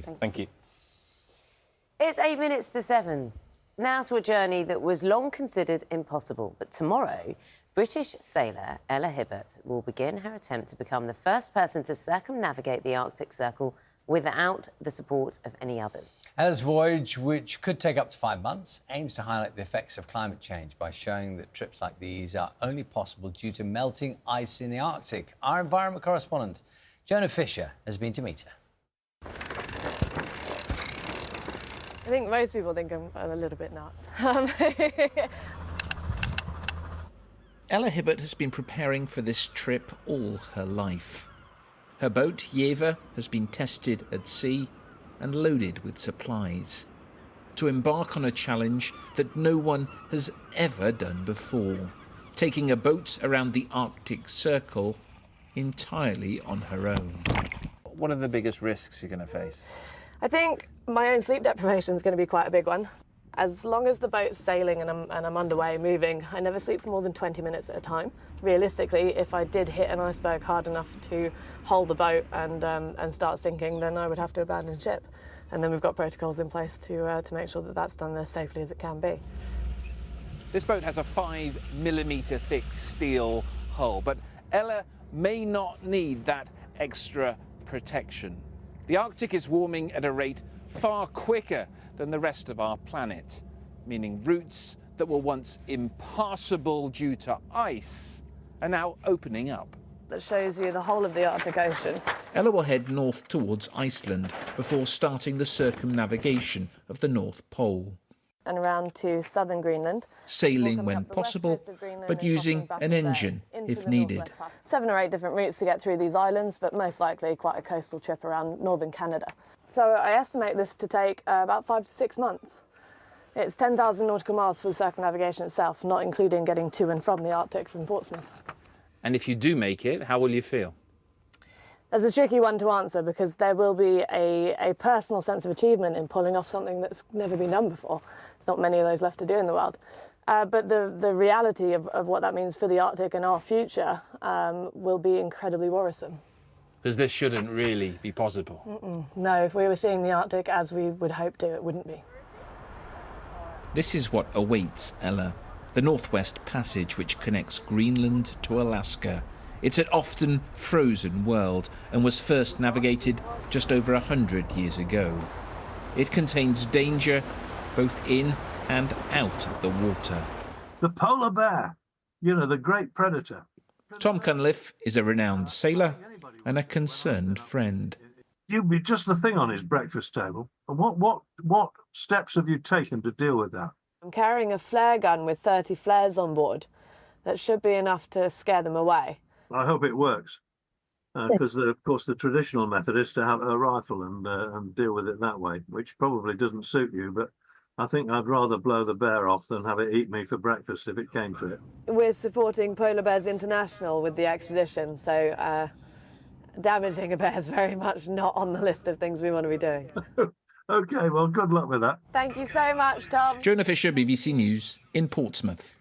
Thank you. It's 8 minutes to 7. Now to a journey that was long considered impossible. But tomorrow, British sailor Ella Hibbert will begin her attempt to become the first person to circumnavigate the Arctic Circle without the support of any others. Ella's voyage, which could take up to 5 months, aims to highlight the effects of climate change by showing that trips like these are only possible due to melting ice in the Arctic. Our environment correspondent, Jonah has been to meet her. I think most people think I'm a little bit nuts. Ella Hibbert has been preparing for this trip all her life. Her boat, Yeva, has been tested at sea and loaded with supplies to embark on a challenge that no one has ever done before, taking a boat around the Arctic Circle entirely on her own. What are the biggest risks you're going to face? I think my own sleep deprivation is going to be quite a big one. As long as the boat's sailing and I'm underway, moving, I never sleep for more than 20 minutes at a time. Realistically, if I did hit an iceberg hard enough to hold the boat and start sinking, then I would have to abandon ship. And then we've got protocols in place to make sure that that's done as safely as it can be. This boat has a 5mm thick steel hull, but Ella may not need that extra protection. The Arctic is warming at a rate far quicker than the rest of our planet, meaning routes that were once impassable due to ice are now opening up. That shows you the whole of the Arctic Ocean. Ella will head north towards Iceland before starting the circumnavigation of the North Pole. And around to southern Greenland. Sailing when possible, but using an engine if needed. 7 or 8 different routes to get through these islands, but most likely quite a coastal trip around northern Canada. So I estimate this to take about 5 to 6 months. It's 10,000 nautical miles for the circumnavigation itself, not including getting to and from the Arctic from Portsmouth. And if you do make it, how will you feel? It's a tricky one to answer because there will be a personal sense of achievement in pulling off something that's never been done before. There's not many of those left to do in the world. But the reality of what that means for the Arctic and our future will be incredibly worrisome. Because this shouldn't really be possible. No, if we were seeing the Arctic as we would hope to, it wouldn't be. This is what awaits Ella, the Northwest Passage which connects Greenland to Alaska. It's an often frozen world and was first navigated just over 100 years ago. It contains danger both in and out of the water. The polar bear, you know, the great predator. Tom Cunliffe is a renowned sailor and a concerned friend. You'd be just the thing on his breakfast table. And what steps have you taken to deal with that? I'm carrying a flare gun with 30 flares on board. That should be enough to scare them away. I hope it works. Because, of course, the traditional method is to have a rifle and deal with it that way, which probably doesn't suit you, but I think I'd rather blow the bear off than have it eat me for breakfast if it came to it. We're supporting Polar Bears International with the expedition, so damaging a bear is very much not on the list of things we want to be doing. OK, well, good luck with that. Thank you so much, Tom. Jonah Fisher, BBC News in Portsmouth.